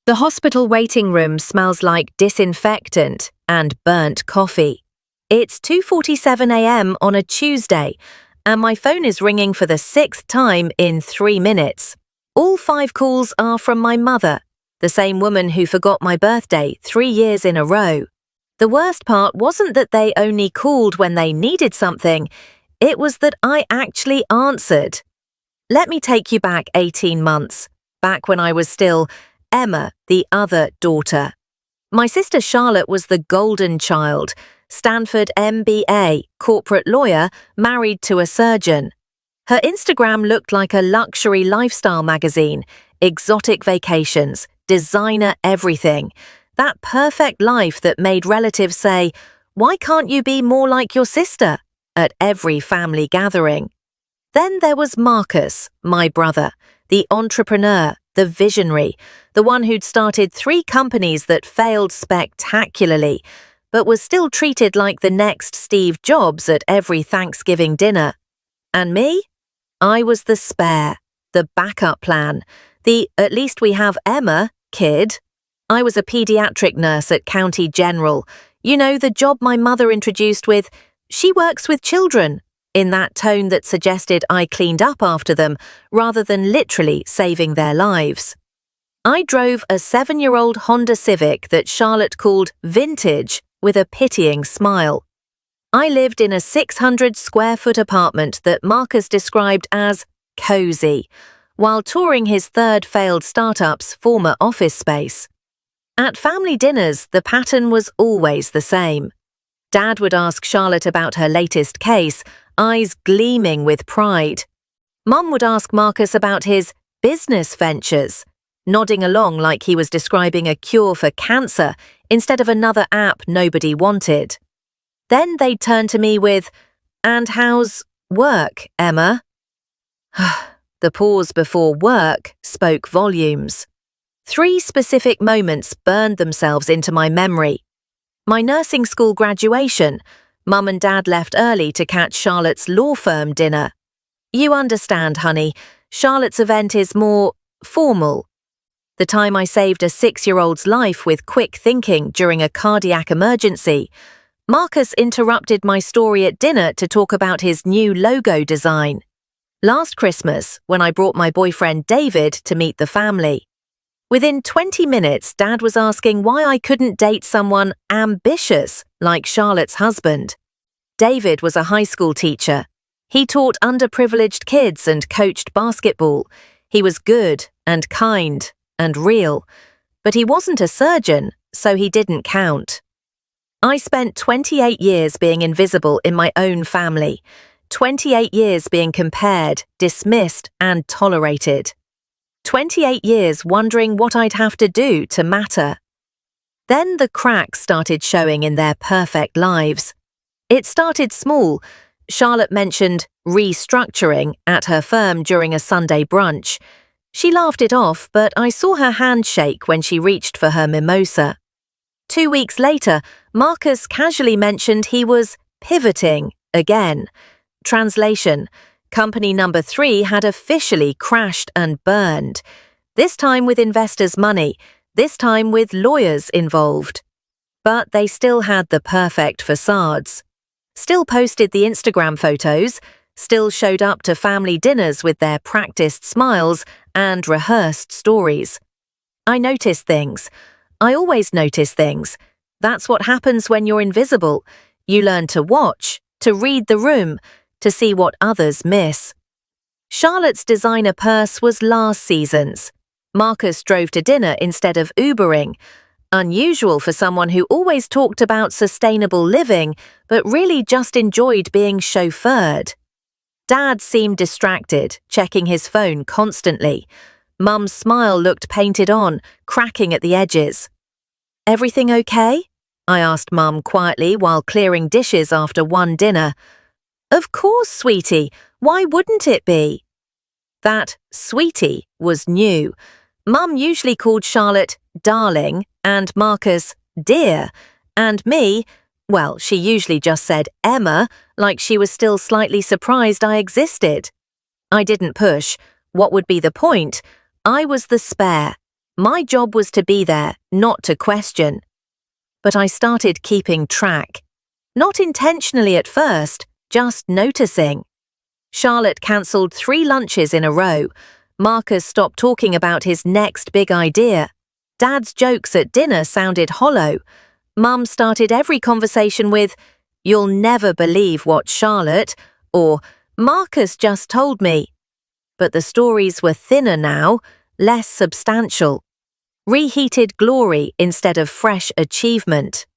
The hospital waiting room smells like disinfectant and burnt coffee. It's 2:47 a.m. on a Tuesday, and my phone is ringing for the 6th time in 3 minutes. All 5 calls are from my mother, the same woman who forgot my birthday 3 years in a row. The worst part wasn't that they only called when they needed something, it was that I actually answered. Let me take you back 18 months, back when I was still Emma, the other daughter. My sister Charlotte was the golden child, Stanford MBA, corporate lawyer, married to a surgeon. Her Instagram looked like a luxury lifestyle magazine, exotic vacations, designer everything. That perfect life that made relatives say, "Why can't you be more like your sister?" at every family gathering. Then there was Marcus, my brother, the entrepreneur, the visionary, the one who'd started 3 companies that failed spectacularly, but was still treated like the next Steve Jobs at every Thanksgiving dinner. And me? I was the spare, the backup plan, the "at least we have Emma" kid. I was a pediatric nurse at County General, the job my mother introduced with, "She works with children," in that tone that suggested I cleaned up after them rather than literally saving their lives. I drove a 7-year-old Honda Civic that Charlotte called vintage with a pitying smile. I lived in a 600-square-foot apartment that Marcus described as cozy, while touring his 3rd failed startup's former office space. At family dinners, the pattern was always the same. Dad would ask Charlotte about her latest case, eyes gleaming with pride. Mum would ask Marcus about his business ventures, nodding along like he was describing a cure for cancer instead of another app nobody wanted. Then they'd turn to me with, "And how's work, Emma?" The pause before work spoke volumes. 3 specific moments burned themselves into my memory. My nursing school graduation, Mum and Dad left early to catch Charlotte's law firm dinner. You understand, honey, Charlotte's event is more formal. The time I saved a 6-year-old's life with quick thinking during a cardiac emergency. Marcus interrupted my story at dinner to talk about his new logo design. Last Christmas, when I brought my boyfriend David to meet the family. Within 20 minutes, Dad was asking why I couldn't date someone ambitious like Charlotte's husband. David was a high school teacher. He taught underprivileged kids and coached basketball. He was good and kind and real. But he wasn't a surgeon, so he didn't count. I spent 28 years being invisible in my own family. 28 years being compared, dismissed, and tolerated. 28 years wondering what I'd have to do to matter. Then the cracks started showing in their perfect lives. It started small. Charlotte mentioned restructuring at her firm during a Sunday brunch. She laughed it off, but I saw her hand shake when she reached for her mimosa. 2 weeks later, Marcus casually mentioned he was pivoting again. Translation: Company number 3 had officially crashed and burned. This time with investors' money, this time with lawyers involved. But they still had the perfect facades. Still posted the Instagram photos, still showed up to family dinners with their practiced smiles and rehearsed stories. I noticed things. I always notice things. That's what happens when you're invisible. You learn to watch, to read the room, to see what others miss. Charlotte's designer purse was last season's. Marcus drove to dinner instead of Ubering. Unusual for someone who always talked about sustainable living, but really just enjoyed being chauffeured. Dad seemed distracted, checking his phone constantly. Mum's smile looked painted on, cracking at the edges. "Everything okay?" I asked Mum quietly while clearing dishes after one dinner. "Of course, sweetie. Why wouldn't it be?" That sweetie was new. Mum usually called Charlotte darling and Marcus dear, and me, well, she usually just said Emma, like she was still slightly surprised I existed. I didn't push. What would be the point? I was the spare. My job was to be there, not to question. But I started keeping track. Not intentionally at first, just noticing. Charlotte cancelled 3 lunches in a row. Marcus stopped talking about his next big idea. Dad's jokes at dinner sounded hollow. Mum started every conversation with, "You'll never believe what Charlotte," or "Marcus just told me." But the stories were thinner now, less substantial. Reheated glory instead of fresh achievement.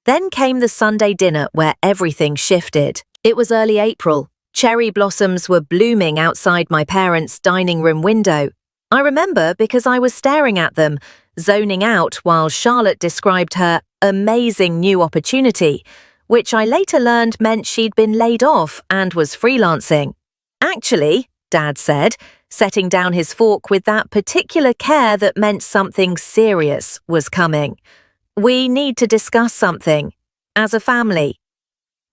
Then came the Sunday dinner where everything shifted. It was early April. Cherry blossoms were blooming outside my parents' dining room window. I remember because I was staring at them, zoning out while Charlotte described her amazing new opportunity, which I later learned meant she'd been laid off and was freelancing. "Actually," Dad said, setting down his fork with that particular care that meant something serious was coming. "We need to discuss something. As a family."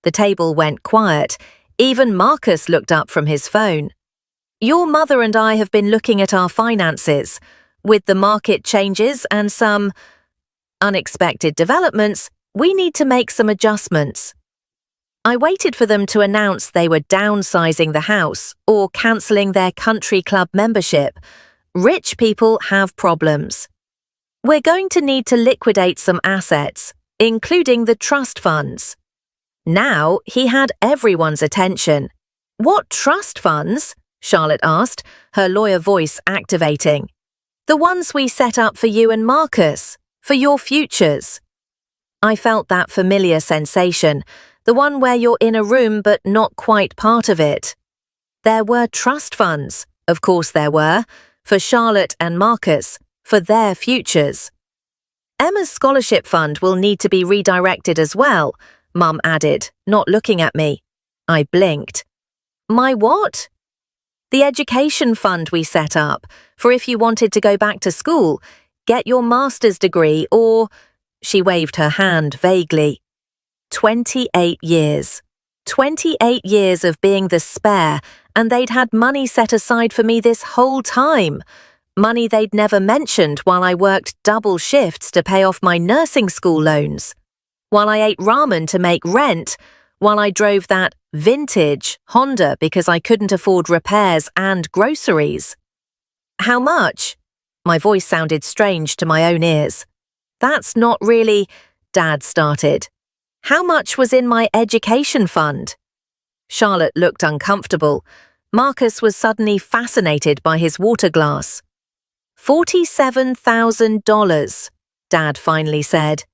The table went quiet. Even Marcus looked up from his phone. "Your mother and I have been looking at our finances. With the market changes and some unexpected developments, we need to make some adjustments." I waited for them to announce they were downsizing the house or cancelling their country club membership. Rich people have problems. "We're going to need to liquidate some assets, including the trust funds." Now he had everyone's attention. "What trust funds?" Charlotte asked, her lawyer voice activating. "The ones we set up for you and Marcus, for your futures." I felt that familiar sensation, the one where you're in a room but not quite part of it. There were trust funds, of course there were, for Charlotte and Marcus, for their futures. "Emma's scholarship fund will need to be redirected as well," Mum added, not looking at me. I blinked. "My what?" "The education fund we set up, for if you wanted to go back to school, get your master's degree or—" She waved her hand vaguely. 28 years. 28 years of being the spare, and they'd had money set aside for me this whole time. Money they'd never mentioned while I worked double shifts to pay off my nursing school loans. While I ate ramen to make rent, while I drove that vintage Honda because I couldn't afford repairs and groceries. "How much?" My voice sounded strange to my own ears. "That's not really—" Dad started. "How much was in my education fund?" Charlotte looked uncomfortable. Marcus was suddenly fascinated by his water glass. $47,000, Dad finally said.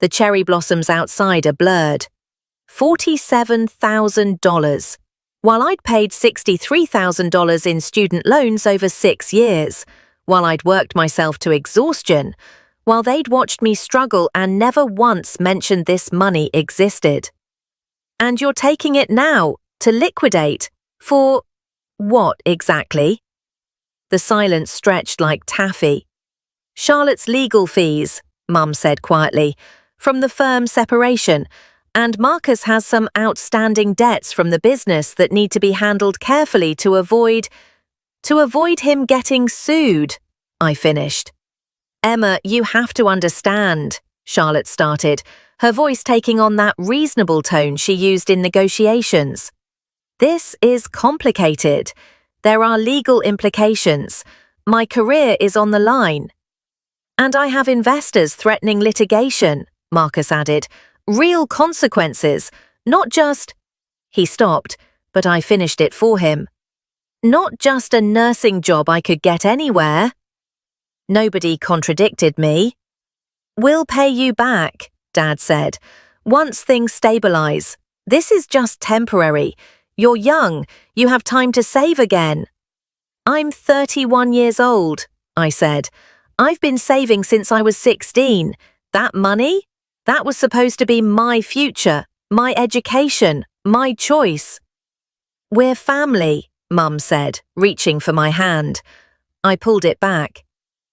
The cherry blossoms outside are blurred. $47,000, while I'd paid $63,000 in student loans over 6 years, while I'd worked myself to exhaustion, while they'd watched me struggle and never once mentioned this money existed. "And you're taking it now, to liquidate, for what exactly?" The silence stretched like taffy. "Charlotte's legal fees," Mum said quietly, "from the firm separation, and Marcus has some outstanding debts from the business that need to be handled carefully to avoid him getting sued," I finished. "Emma, you have to understand," Charlotte started, her voice taking on that reasonable tone she used in negotiations. "This is complicated. There are legal implications. My career is on the line. And I have investors threatening litigation," Marcus added. "Real consequences, not just—" He stopped, but I finished it for him. "Not just a nursing job I could get anywhere." Nobody contradicted me. "We'll pay you back," Dad said, "once things stabilize. This is just temporary. You're young, you have time to save again." "I'm 31 years old," I said. "I've been saving since I was 16. That money? That was supposed to be my future, my education, my choice." "We're family," Mum said, reaching for my hand. I pulled it back.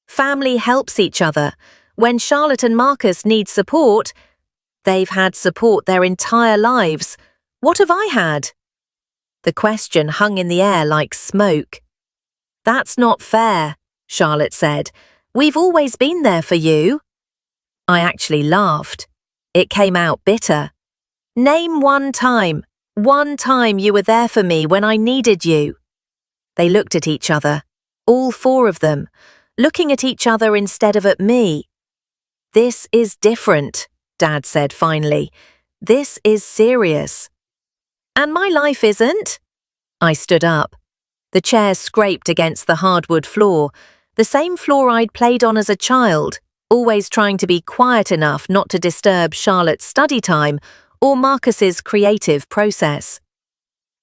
"Family helps each other. When Charlotte and Marcus need support, they've had support their entire lives. What have I had?" The question hung in the air like smoke. "That's not fair," Charlotte said. We've always been there for you." I actually laughed. It came out bitter. "Name one time you were there for me when I needed you." They looked at each other, all four of them, looking at each other instead of at me. "This is different," Dad said finally. "This is serious." "And my life isn't?" I stood up. The chair scraped against the hardwood floor, the same floor I'd played on as a child, always trying to be quiet enough not to disturb Charlotte's study time or Marcus's creative process.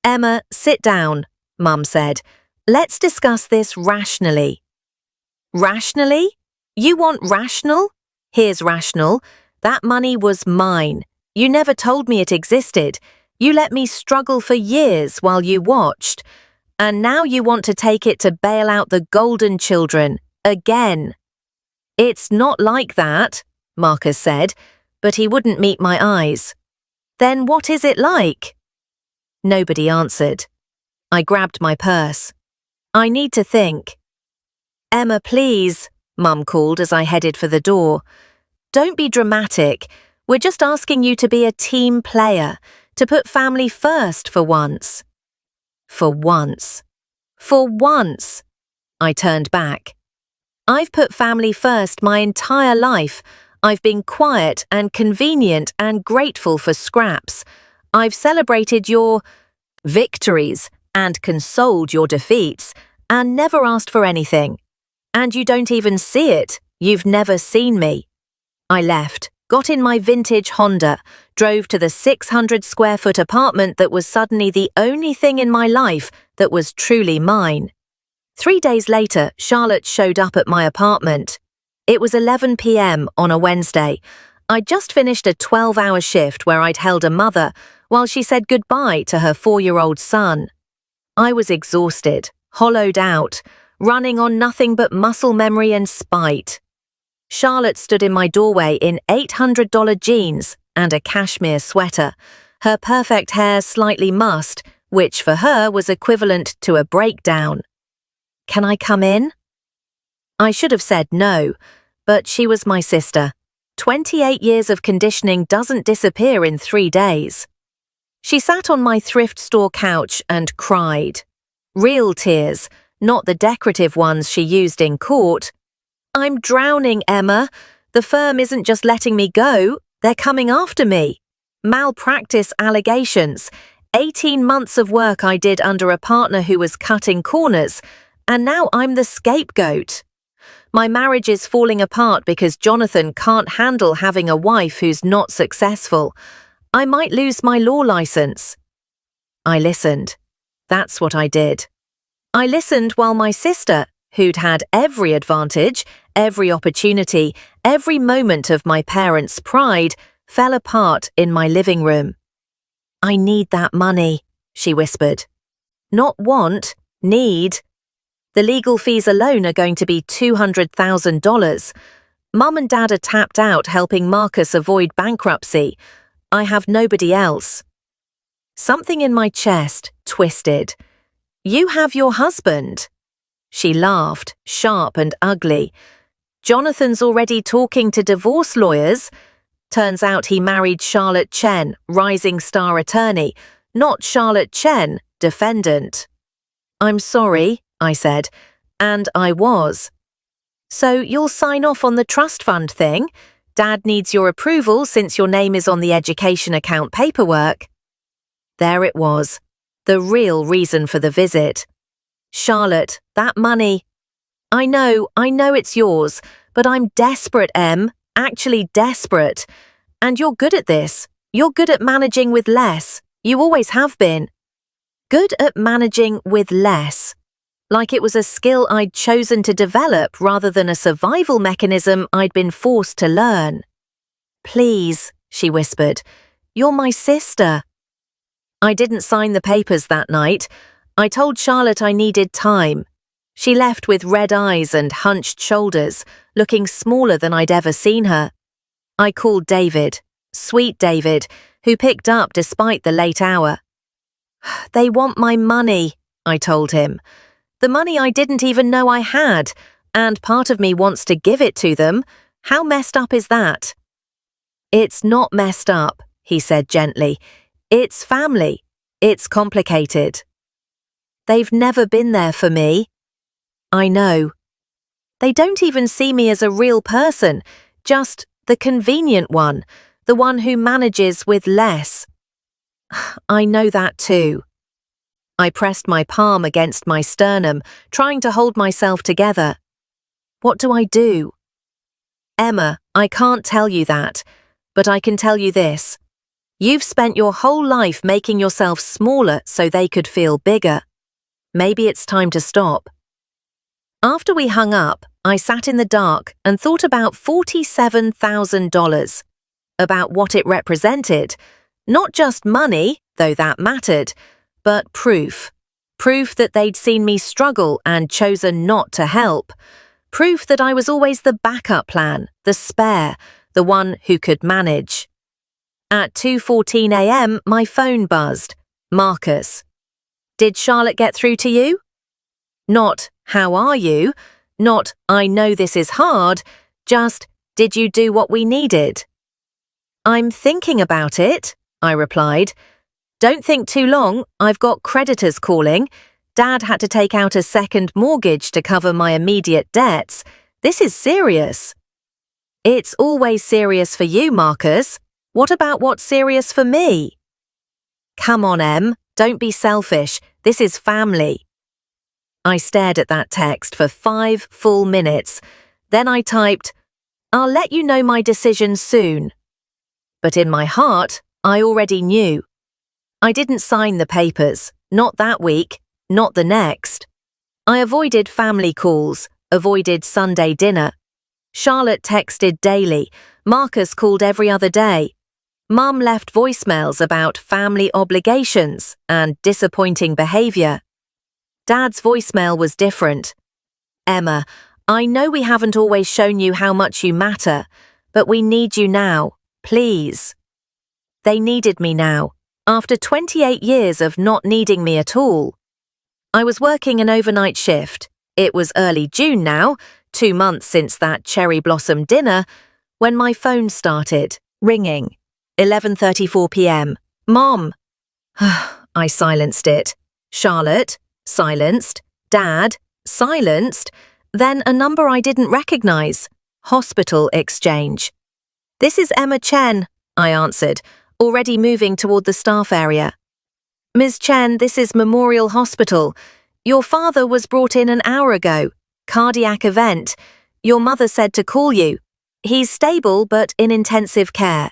"Emma, sit down," Mum said. "Let's discuss this rationally." "Rationally? You want rational? Here's rational. That money was mine. You never told me it existed. You let me struggle for years while you watched. And now you want to take it to bail out the golden children, again." "It's not like that," Marcus said, but he wouldn't meet my eyes. "Then what is it like?" Nobody answered. I grabbed my purse. "I need to think." "Emma, please," Mum called as I headed for the door. "Don't be dramatic. We're just asking you to be a team player, to put family first for once." For once. For once. I turned back. "I've put family first my entire life. I've been quiet and convenient and grateful for scraps. I've celebrated your victories and consoled your defeats and never asked for anything. And you don't even see it. You've never seen me." I left, got in my vintage Honda, drove to the 600-square-foot apartment that was suddenly the only thing in my life that was truly mine. 3 days later, Charlotte showed up at my apartment. It was 11 p.m. on a Wednesday. I'd just finished a 12-hour shift where I'd held a mother while she said goodbye to her 4-year-old son. I was exhausted, hollowed out, running on nothing but muscle memory and spite. Charlotte stood in my doorway in $800 jeans and a cashmere sweater, her perfect hair slightly mussed, which for her was equivalent to a breakdown. "Can I come in?" I should have said no, but she was my sister. 28 years of conditioning doesn't disappear in 3 days. She sat on my thrift store couch and cried. Real tears, not the decorative ones she used in court. "I'm drowning, Emma. The firm isn't just letting me go, they're coming after me. Malpractice allegations, 18 months of work I did under a partner who was cutting corners, and now I'm the scapegoat. My marriage is falling apart because Jonathan can't handle having a wife who's not successful. I might lose my law license." I listened. That's what I did. I listened while my sister, who'd had every advantage, every opportunity, every moment of my parents' pride, fell apart in my living room. "I need that money," she whispered. "Not want, need. The legal fees alone are going to be $200,000. Mum and Dad are tapped out helping Marcus avoid bankruptcy. I have nobody else." Something in my chest twisted. "You have your husband." She laughed, sharp and ugly. "Jonathan's already talking to divorce lawyers. Turns out he married Charlotte Chen, rising star attorney, not Charlotte Chen, defendant." "I'm sorry," I said, and I was. "So you'll sign off on the trust fund thing? Dad needs your approval since your name is on the education account paperwork." There it was, the real reason for the visit. "Charlotte, that money. I know it's yours, but I'm desperate, Em, actually desperate. And you're good at this. You're good at managing with less. You always have been. Good at managing with less. Like it was a skill I'd chosen to develop rather than a survival mechanism I'd been forced to learn. "Please," she whispered, "you're my sister." I didn't sign the papers that night. I told Charlotte I needed time. She left with red eyes and hunched shoulders, looking smaller than I'd ever seen her. I called David, sweet David, who picked up despite the late hour. "They want my money," I told him. "The money I didn't even know I had, and part of me wants to give it to them. How messed up is that? It's not messed up, he said gently. It's family. It's complicated. They've never been there for me. I know. They don't even see me as a real person, just the convenient one, the one who manages with less. I know that too. I pressed my palm against my sternum, trying to hold myself together. What do I do? Emma, I can't tell you that, but I can tell you this. You've spent your whole life making yourself smaller so they could feel bigger. Maybe it's time to stop. After we hung up, I sat in the dark and thought about $47,000, about what it represented. Not just money, though that mattered, but proof. Proof that they'd seen me struggle and chosen not to help. Proof that I was always the backup plan, the spare, the one who could manage. At 2:14 a.m., my phone buzzed. Marcus. Did Charlotte get through to you? Not, how are you? Not, I know this is hard. Just, did you do what we needed? I'm thinking about it, I replied. Don't think too long, I've got creditors calling. Dad had to take out a second mortgage to cover my immediate debts. This is serious. It's always serious for you, Marcus. What about what's serious for me? Come on, Em, don't be selfish. This is family. I stared at that text for 5 full minutes. Then I typed, I'll let you know my decision soon. But in my heart, I already knew. I didn't sign the papers, not that week, not the next. I avoided family calls, avoided Sunday dinner. Charlotte texted daily. Marcus called every other day. Mum left voicemails about family obligations and disappointing behavior. Dad's voicemail was different. Emma, I know we haven't always shown you how much you matter, but we need you now, please. They needed me now, after 28 years of not needing me at all. I was working an overnight shift. It was early June now, 2 months since that cherry blossom dinner, when my phone started ringing. 11:34 p.m. Mom. I silenced it. Charlotte. Silenced. Dad. Silenced. Then a number I didn't recognize. Hospital exchange. This is Emma Chen, I answered, already moving toward the staff area. Ms. Chen, this is Memorial Hospital. Your father was brought in an hour ago. Cardiac event. Your mother said to call you. He's stable but in intensive care.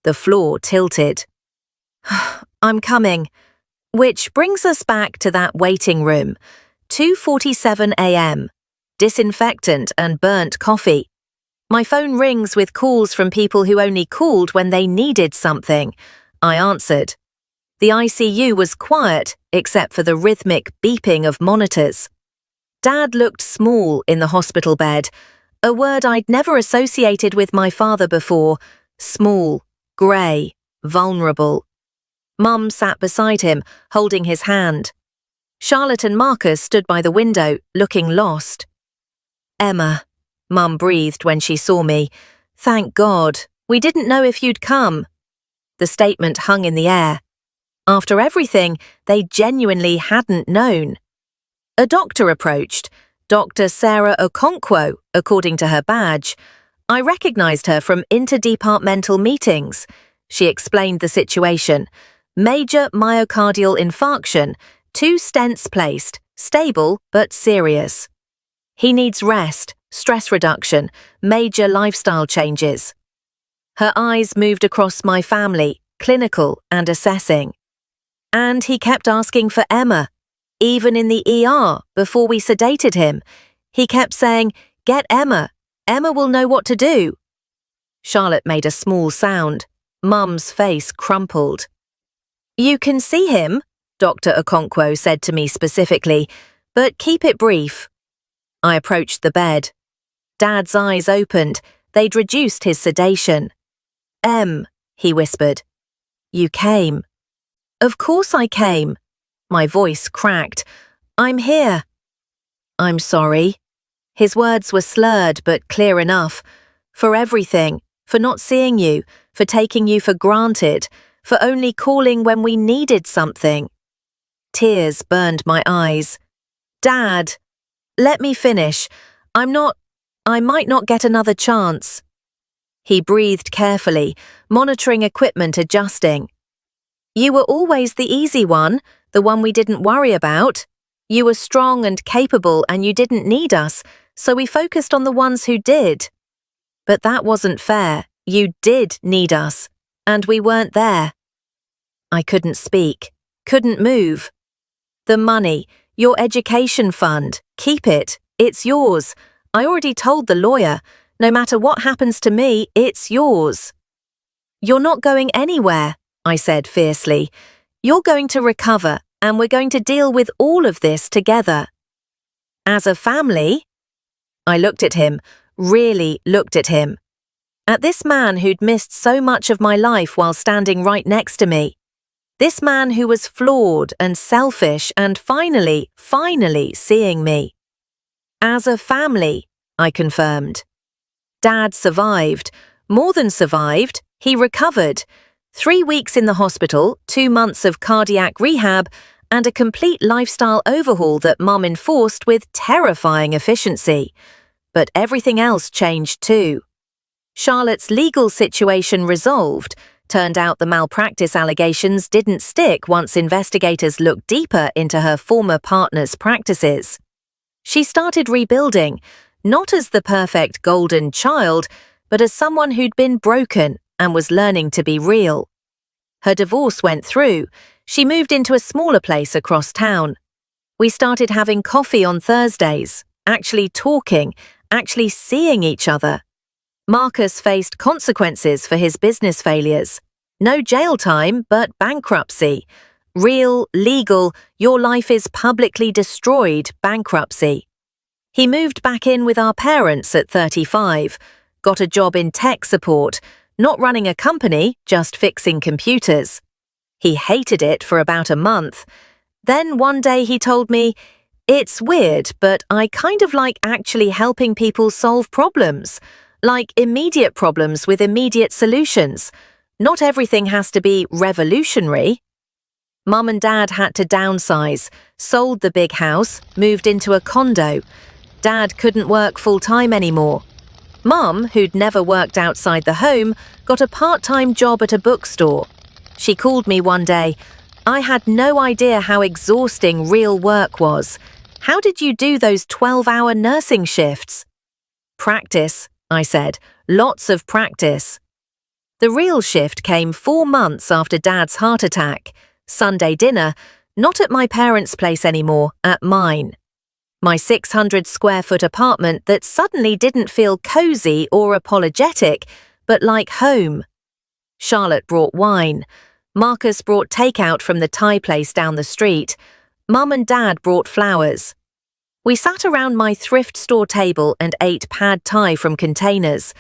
The floor tilted. I'm coming. Which brings us back to that waiting room. 2:47 a.m. Disinfectant and burnt coffee. My phone rings with calls from people who only called when they needed something. I answered. The ICU was quiet, except for the rhythmic beeping of monitors. Dad looked small in the hospital bed, a word I'd never associated with my father before. Small, grey, vulnerable. Mum sat beside him, holding his hand. Charlotte and Marcus stood by the window, looking lost. Emma, Mum breathed when she saw me. Thank God, we didn't know if you'd come. The statement hung in the air. After everything, they genuinely hadn't known. A doctor approached, Dr. Sarah Okonkwo, according to her badge. I recognized her from interdepartmental meetings. She explained the situation. Major myocardial infarction, 2 stents placed, stable but serious. He needs rest, stress reduction, major lifestyle changes. Her eyes moved across my family, clinical and assessing. And he kept asking for Emma. Even in the ER, before we sedated him, he kept saying, get Emma. Emma will know what to do. Charlotte made a small sound. Mum's face crumpled. You can see him, Dr. Okonkwo said to me specifically, but keep it brief. I approached the bed. Dad's eyes opened. They'd reduced his sedation. He whispered. You came. Of course I came. My voice cracked. I'm here. I'm sorry. His words were slurred but clear enough. For everything, for not seeing you, for taking you for granted, for only calling when we needed something. Tears burned my eyes. Dad, let me finish. I might not get another chance. He breathed carefully, monitoring equipment adjusting. You were always the easy one, the one we didn't worry about. You were strong and capable and you didn't need us, so we focused on the ones who did. But that wasn't fair. You did need us, and we weren't there. I couldn't speak, couldn't move. The money, your education fund, keep it. It's yours. I already told the lawyer. No matter what happens to me, it's yours. You're not going anywhere, I said fiercely. You're going to recover, and we're going to deal with all of this together. As a family? I looked at him, really looked at him. At this man who'd missed so much of my life while standing right next to me. This man who was flawed and selfish and finally seeing me. As a family, I confirmed. Dad survived. More than survived, he recovered. 3 weeks in the hospital, 2 months of cardiac rehab, and a complete lifestyle overhaul that Mum enforced with terrifying efficiency. But everything else changed too. Charlotte's legal situation resolved. Turned out the malpractice allegations didn't stick once investigators looked deeper into her former partner's practices. She started rebuilding, not as the perfect golden child, but as someone who'd been broken and was learning to be real. Her divorce went through. She moved into a smaller place across town. We started having coffee on Thursdays, actually talking, actually seeing each other. Marcus faced consequences for his business failures. No jail time, but bankruptcy. Real, legal, your life is publicly destroyed bankruptcy. He moved back in with our parents at 35, got a job in tech support, not running a company, just fixing computers. He hated it for about a month. Then one day he told me, "It's weird, but I kind of like actually helping people solve problems. Like immediate problems with immediate solutions. Not everything has to be revolutionary." Mum and Dad had to downsize, sold the big house, moved into a condo. Dad couldn't work full-time anymore. Mum, who'd never worked outside the home, got a part-time job at a bookstore. She called me one day. I had no idea how exhausting real work was. How did you do those 12-hour nursing shifts? Practice, I said. Lots of practice. The real shift came 4 months after Dad's heart attack. Sunday dinner, not at my parents' place anymore, at mine. My 600-square-foot apartment that suddenly didn't feel cozy or apologetic, but like home. Charlotte brought wine. Marcus brought takeout from the Thai place down the street. Mum and Dad brought flowers. We sat around my thrift store table and ate pad thai from containers,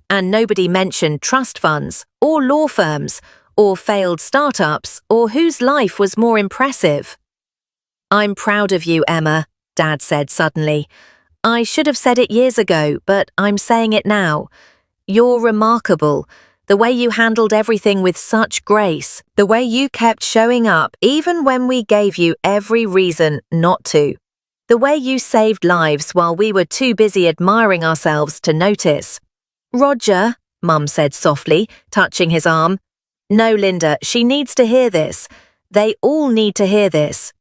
and nobody mentioned trust funds, or law firms, or failed startups, or whose life was more impressive. "I'm proud of you, Emma," Dad said suddenly. "I should have said it years ago, but I'm saying it now. You're remarkable. The way you handled everything with such grace, the way you kept showing up even when we gave you every reason not to. The way you saved lives while we were too busy admiring ourselves to notice." "Roger," Mum said softly, touching his arm. "No, Linda, she needs to hear this. They all need to hear this."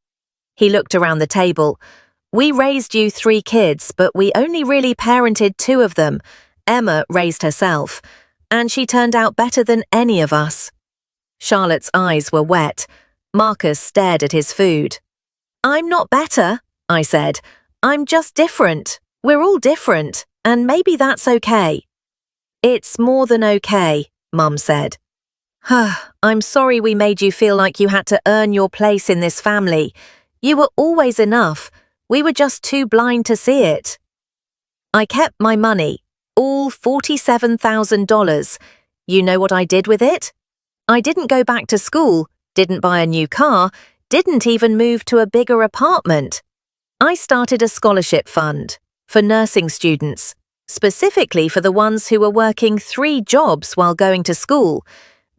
He looked around the table. "We raised you 3 kids, but we only really parented 2 of them. Emma raised herself, and she turned out better than any of us." Charlotte's eyes were wet. Marcus stared at his food. "I'm not better," I said. "I'm just different. We're all different, and maybe that's okay." "It's more than okay," Mum said. "I'm sorry we made you feel like you had to earn your place in this family. You were always enough. We were just too blind to see it." I kept my money, all $47,000. You know what I did with it? I didn't go back to school, didn't buy a new car, didn't even move to a bigger apartment. I started a scholarship fund for nursing students, specifically for the ones who were working 3 jobs while going to school,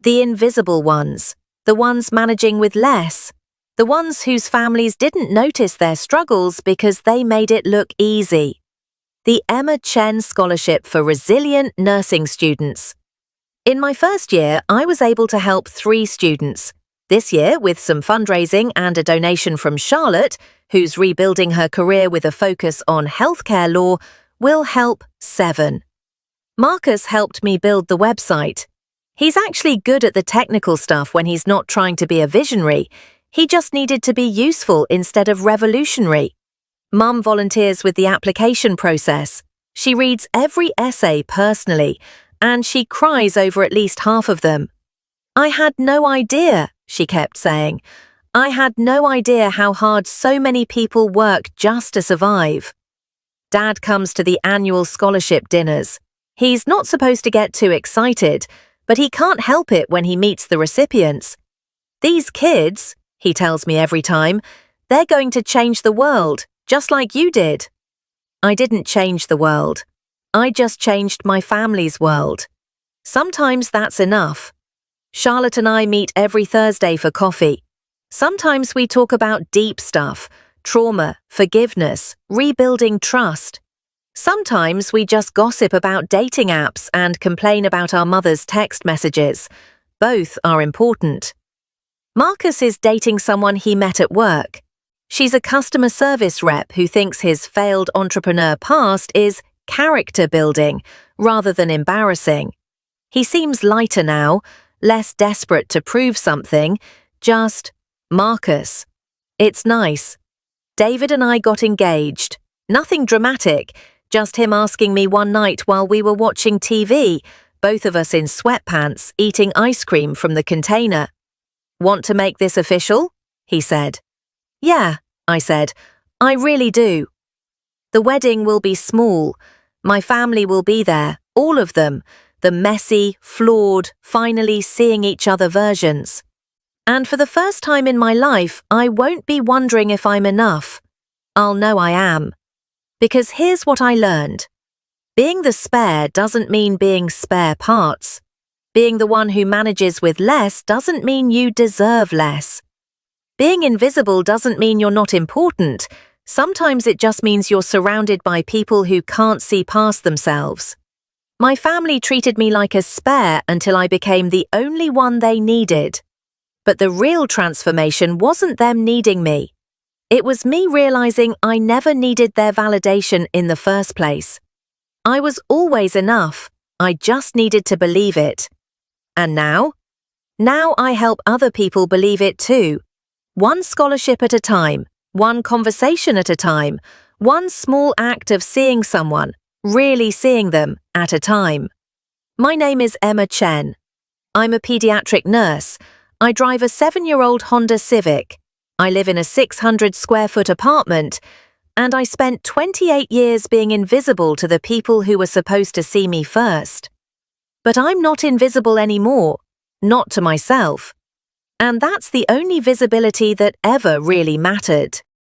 the invisible ones, the ones managing with less, the ones whose families didn't notice their struggles because they made it look easy. The Emma Chen Scholarship for Resilient Nursing Students. In my first year, I was able to help 3 students. This year, with some fundraising and a donation from Charlotte, who's rebuilding her career with a focus on healthcare law, we'll help 7. Marcus helped me build the website. He's actually good at the technical stuff when he's not trying to be a visionary. He just needed to be useful instead of revolutionary. Mum volunteers with the application process. She reads every essay personally, and she cries over at least half of them. "I had no idea," she kept saying. "I had no idea how hard so many people work just to survive." Dad comes to the annual scholarship dinners. He's not supposed to get too excited, but he can't help it when he meets the recipients. "These kids," he tells me every time, "they're going to change the world, just like you did." I didn't change the world. I just changed my family's world. Sometimes that's enough. Charlotte and I meet every Thursday for coffee. Sometimes we talk about deep stuff, trauma, forgiveness, rebuilding trust. Sometimes we just gossip about dating apps and complain about our mother's text messages. Both are important. Marcus is dating someone he met at work. She's a customer service rep who thinks his failed entrepreneur past is character building rather than embarrassing. He seems lighter now, less desperate to prove something, just Marcus. It's nice. David and I got engaged. Nothing dramatic, just him asking me one night while we were watching TV, both of us in sweatpants, eating ice cream from the container. "Want to make this official?" he said. "Yeah," I said. "I really do." The wedding will be small. My family will be there, all of them, the messy, flawed, finally seeing each other versions. And for the first time in my life, I won't be wondering if I'm enough. I'll know I am. Because here's what I learned. Being the spare doesn't mean being spare parts. Being the one who manages with less doesn't mean you deserve less. Being invisible doesn't mean you're not important. Sometimes it just means you're surrounded by people who can't see past themselves. My family treated me like a spare until I became the only one they needed. But the real transformation wasn't them needing me. It was me realizing I never needed their validation in the first place. I was always enough. I just needed to believe it. And now? Now I help other people believe it too. One scholarship at a time. One conversation at a time, one small act of seeing someone, really seeing them, at a time. My name is Emma Chen. I'm a pediatric nurse. I drive a 7-year-old Honda Civic. I live in a 600-square-foot apartment, and I spent 28 years being invisible to the people who were supposed to see me first. But I'm not invisible anymore, not to myself. And that's the only visibility that ever really mattered.